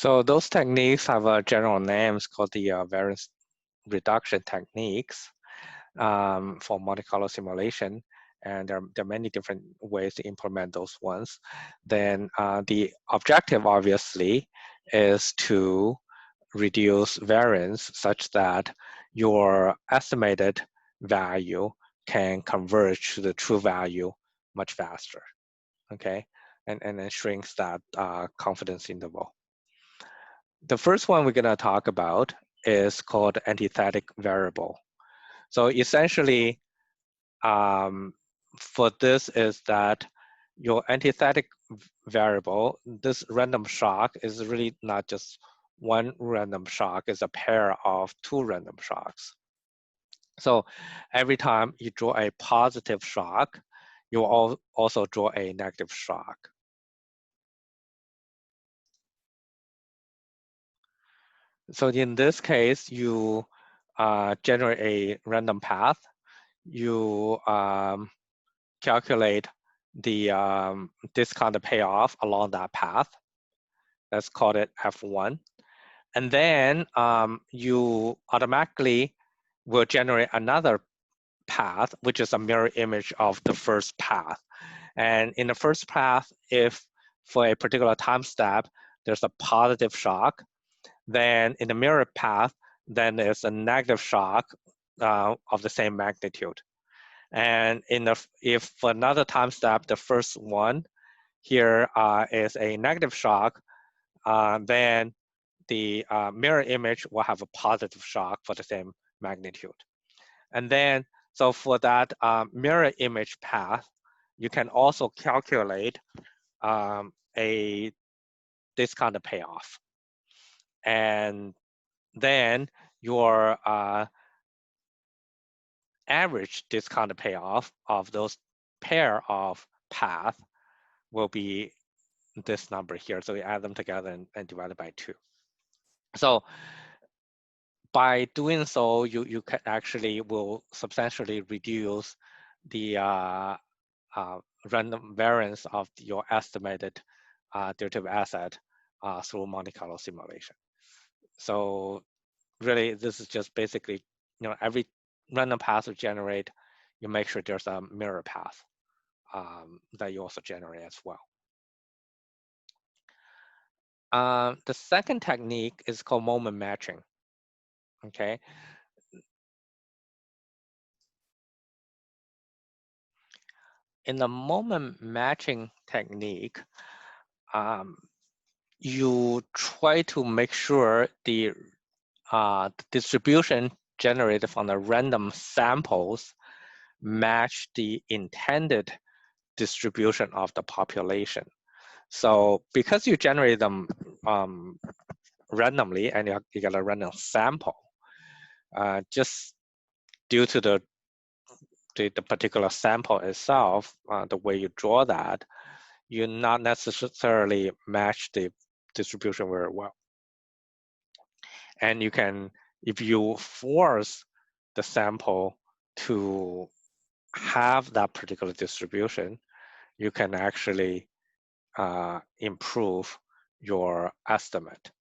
So those techniques have general names called the variance reduction techniques for multicolor simulation. And there are many different ways to implement those ones. Then the objective, obviously, is to reduce variance such that your estimated value can converge to the true value much faster, okay? And then shrinks that confidence interval. The first one we're going to talk about is called antithetic variable. So essentially, for this is that your antithetic variable, this random shock is really not just one random shock, it's a pair of two random shocks. So every time you draw a positive shock, you will also draw a negative shock. So in this case, you generate a random path. You calculate the discounted payoff along that path. Let's call it F1. And then you automatically will generate another path, which is a mirror image of the first path. And in the first path, if for a particular time step, there's a positive shock, then in the mirror path, then there's a negative shock of the same magnitude. And if for another time step, the first one here is a negative shock, then the mirror image will have a positive shock for the same magnitude. And then, so for that mirror image path, you can also calculate a discounted payoff. And then your average discounted payoff of those pair of paths will be this number here. So you add them together and divide it by 2. So by doing so, you can actually will substantially reduce the random variance of your estimated derivative asset through Monte Carlo simulation. So really, this is just basically, every random path you generate, you make sure there's a mirror path that you also generate as well. The second technique is called moment matching. Okay. In the moment matching technique, you try to make sure the distribution generated from the random samples match the intended distribution of the population. So because you generate them randomly and you get a random sample, just due to the particular sample itself, the way you draw that, you not necessarily match the distribution very well. And you can, if you force the sample to have that particular distribution, you can actually improve your estimate.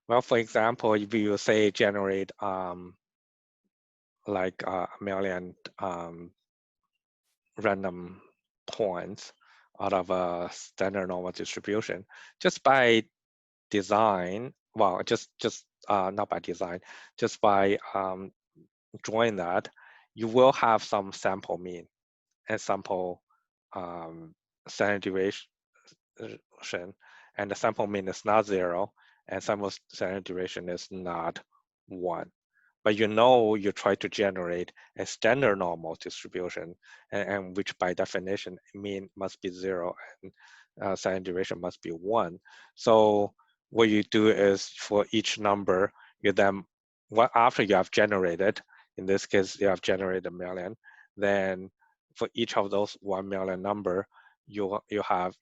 Well, for example, if you say generate like a million random points out of a standard normal distribution, just by design, well, just not by design, just by drawing that, you will have some sample mean and sample standard deviation, and the sample mean is not 0, and sample standard deviation is not 1. But you try to generate a standard normal distribution, and which by definition mean must be 0 and standard deviation must be 1. So what you do is for each number, you then, after you have generated, in this case you have generated 1 million, then for each of those 1 million number, you have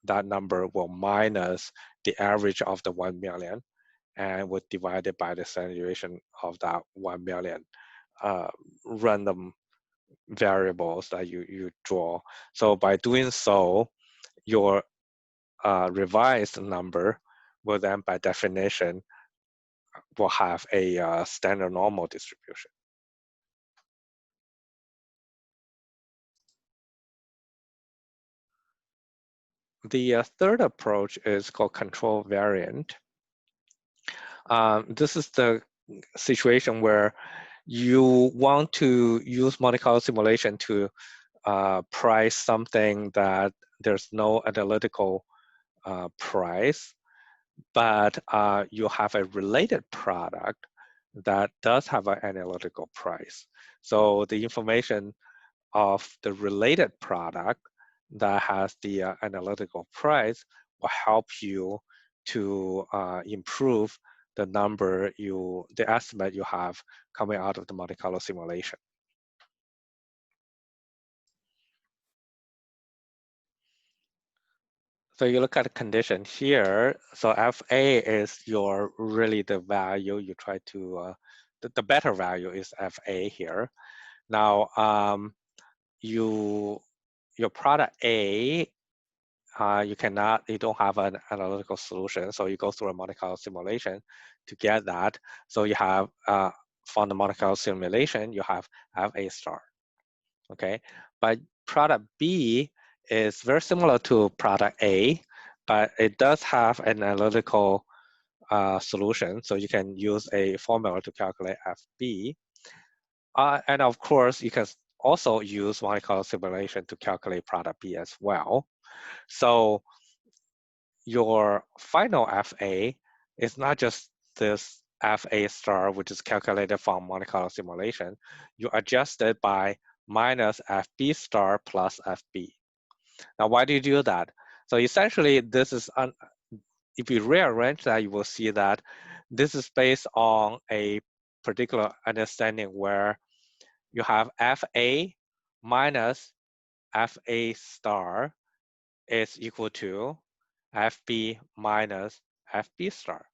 that number will minus the average of the 1 million, and would divide it by the standard deviation of that 1 million random variables that you draw. So by doing so, your revised number will then, by definition, will have a standard normal distribution. The third approach is called control variant. This is the situation where you want to use Monte Carlo simulation to price something that there's no analytical price, but you have a related product that does have an analytical price. So the information of the related product that has the analytical price will help you to improve the the estimate you have coming out of the Monte Carlo simulation. So you look at the condition here. So FA is really the value you try to, the better value is FA here. Now, your product A, you don't have an analytical solution. So you go through a Monte Carlo simulation to get that. So you have, from the Monte Carlo simulation, you have FA star, okay? But product B is very similar to product A, but it does have an analytical solution. So you can use a formula to calculate FB. And of course, you can also use Monte Carlo simulation to calculate product B as well. So your final FA is not just this FA star, which is calculated from Monte Carlo simulation. You adjust it by minus FB star plus FB. Now, why do you do that? So essentially, this is, if you rearrange that, you will see that this is based on a particular understanding where you have FA minus FA star is equal to FB minus FB star.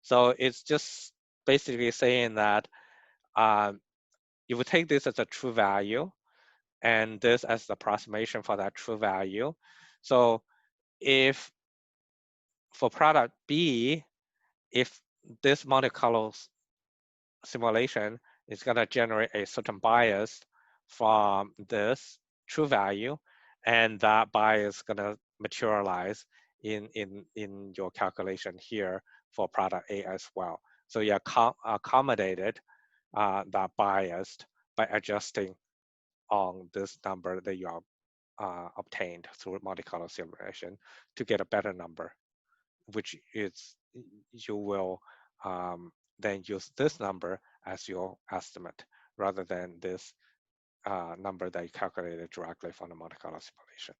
So it's just basically saying that you would take this as a true value and this as the approximation for that true value. So if for product B, if this Monte Carlo simulation is going to generate a certain bias from this true value, and that bias is going to materialize in your calculation here for product A as well. So you accommodated that bias by adjusting on this number that you obtained through Monte Carlo simulation to get a better number, which is you will then use this number as your estimate rather than this number that you calculated directly from the Monte Carlo simulation.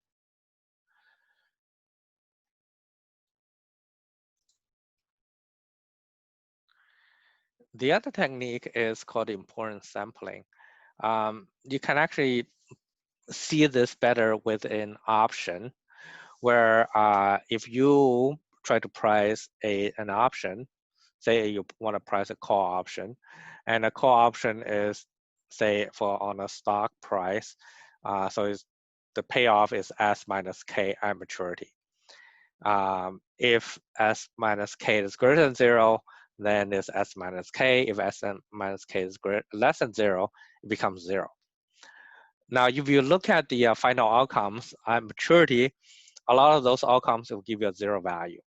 The other technique is called importance sampling. You can actually see this better with an option where if you try to price an option, say you want to price a call option, and a call option is, say, on a stock price, so the payoff is S minus K at maturity. If S minus K is greater than 0, then it's S minus K. If S minus K is less than 0, it becomes 0. Now, if you look at the final outcomes at maturity, a lot of those outcomes will give you a 0 value.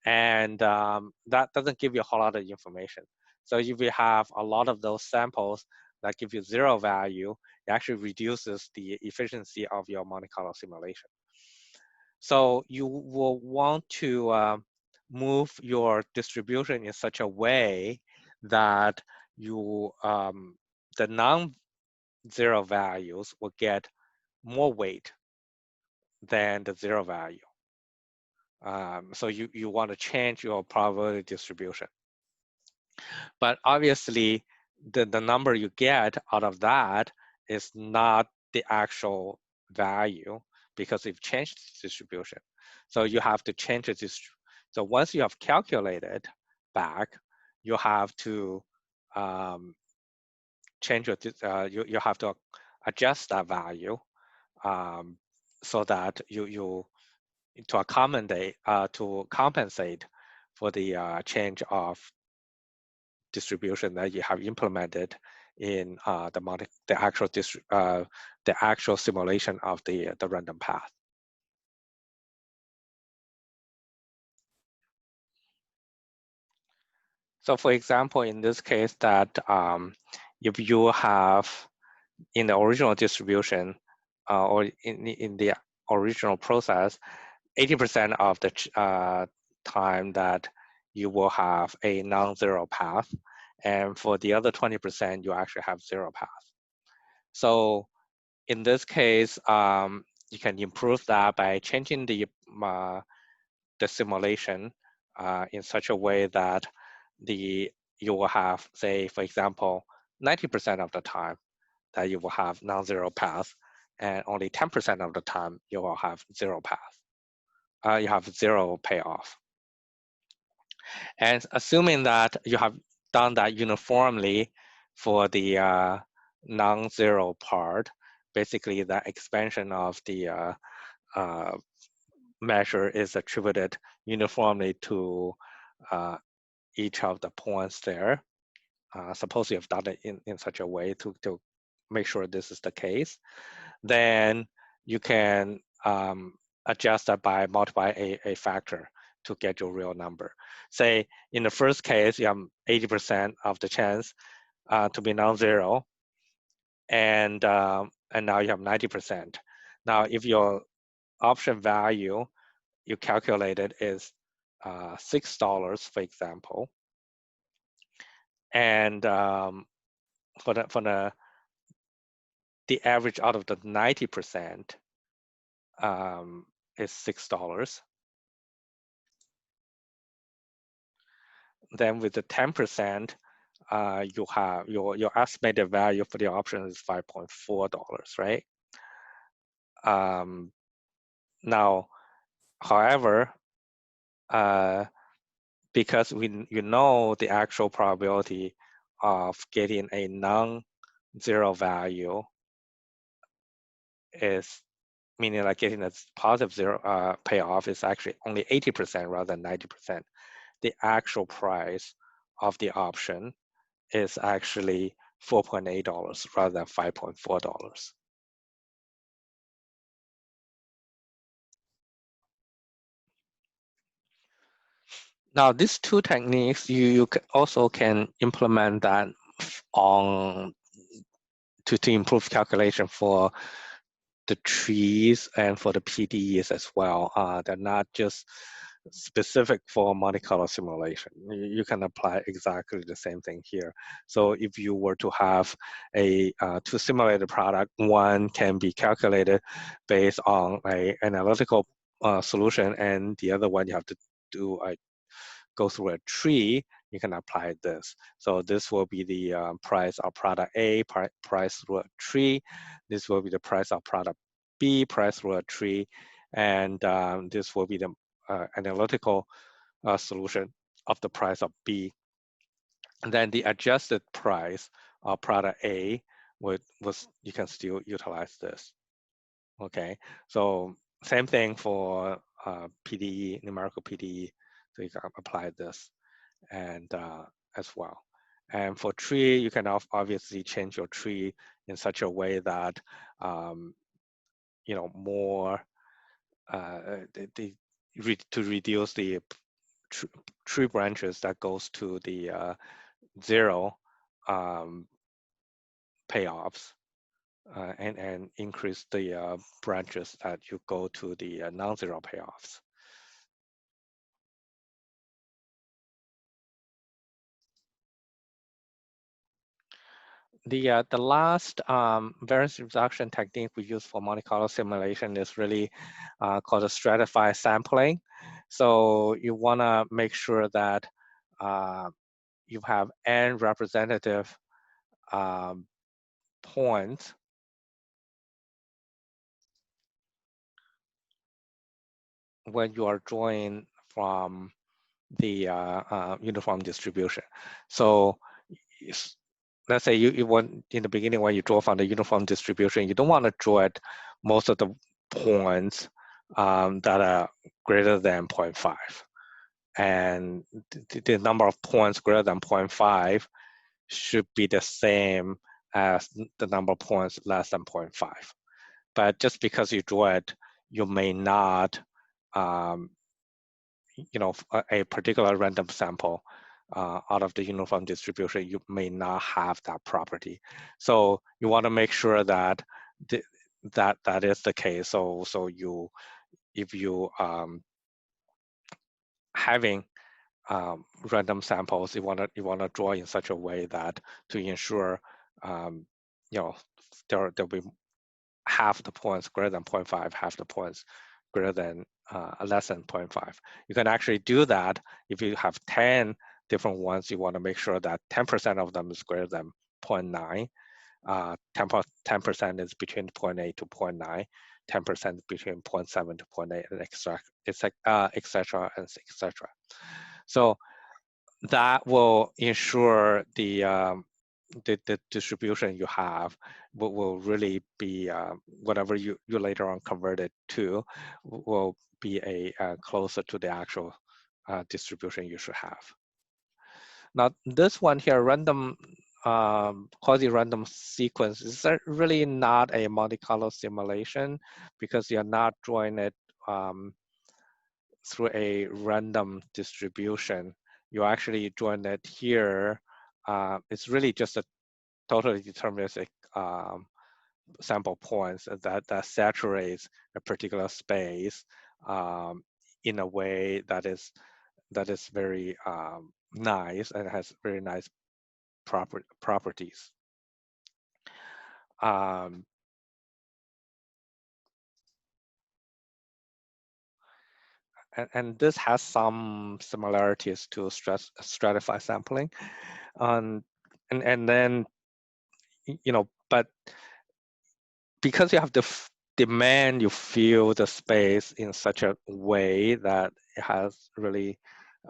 And that doesn't give you a whole lot of information. So if you have a lot of those samples that give you 0 value, it actually reduces the efficiency of your Monte Carlo simulation. So you will want to move your distribution in such a way that the non-zero values will get more weight than the 0 value. So you want to change your probability distribution. But obviously, the number you get out of that is not the actual value because you've changed the distribution. So you have to change the distribution. So once you have calculated back, you have to change your, you have to adjust that value so that you to accommodate to compensate for the change of distribution that you have implemented in the actual simulation of the random path. So for example, in this case, that if you have in the original distribution or in the original process, 80% of the time that you will have a non-zero path, and for the other 20%, you actually have zero path. So in this case, you can improve that by changing the simulation in such a way that you will have, say, for example, 90% of the time that you will have non-zero path, and only 10% of the time you will have zero path. You have zero payoff. And assuming that you have done that uniformly for the non-zero part, basically the expansion of the measure is attributed uniformly to each of the points there. Suppose you have done it in such a way to make sure this is the case, then you can adjust that by multiply a factor to get your real number. Say in the first case, you have 80% of the chance to be non-zero, and now you have 90%. Now, if your option value you calculated is $6, for example, and for the average out of the 90% is $6. Then with the 10%, you have your estimated value for the option is $5.4, right? Now, however, because you know the actual probability of getting a non-zero value is, meaning like getting a positive zero payoff is actually only 80% rather than 90%. The actual price of the option is actually $4.8 rather than $5.4. Now, these two techniques, you also can implement that on to improve calculation for the trees and for the PDEs as well. They're not just specific for Monte Carlo simulation. You can apply exactly the same thing here. So if you were to have a two simulated product, one can be calculated based on an analytical solution, and the other one you have to do go through a tree, you can apply this. So this will be the price of product A, price through a tree. This will be the price of product B, price through a tree. And this will be the analytical solution of the price of B. And then the adjusted price of product A you can still utilize this. Okay, so same thing for PDE, numerical PDE. So you can apply this and as well. And for tree, you can obviously change your tree in such a way that more to reduce the tree branches that goes to the zero payoffs and increase the branches that you go to the non-zero payoffs. The last variance reduction technique we use for Monte Carlo simulation is really called a stratified sampling. So you want to make sure that you have n representative points when you are drawing from the uniform distribution. So let's say you want in the beginning when you draw from the uniform distribution, you don't want to draw at most of the points that are greater than 0.5. And the number of points greater than 0.5 should be the same as the number of points less than 0.5. But just because you draw it, you may not, a particular random sample out of the uniform distribution, you may not have that property. So you want to make sure that that is the case. So if you having random samples, you want to draw in such a way that to ensure there'll be half the points greater than 0.5, half the points greater than less than 0.5. You can actually do that if you have 10 different ones. You want to make sure that 10% of them is greater than 0.9. 10% is between 0.8 to 0.9, 10% between 0.7 to 0.8, and etc. and etc. So that will ensure the distribution you have will really be whatever you later on convert it to will be closer to the actual distribution you should have. Now this one here, random quasi-random sequence, is really not a Monte Carlo simulation because you're not drawing it through a random distribution. You're actually drawing it here. It's really just a totally deterministic sample points that saturates a particular space in a way that is very nice and has very nice properties. And this has some similarities to stratified sampling, and then but because you have the demand, you fill the space in such a way that it has really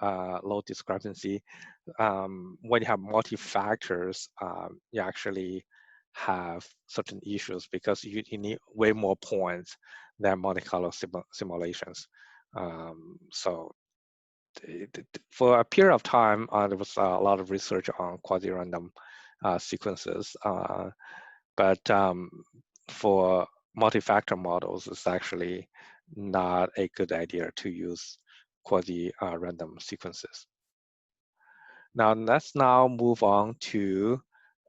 low discrepancy. When you have multi-factors, you actually have certain issues because you need way more points than Monte Carlo simulations. So for a period of time, there was a lot of research on quasi-random sequences, but for multi-factor models, it's actually not a good idea to use quasi-random sequences. Now let's move on to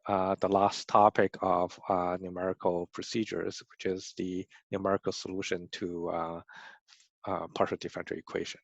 the last topic of numerical procedures, which is the numerical solution to partial differential equation.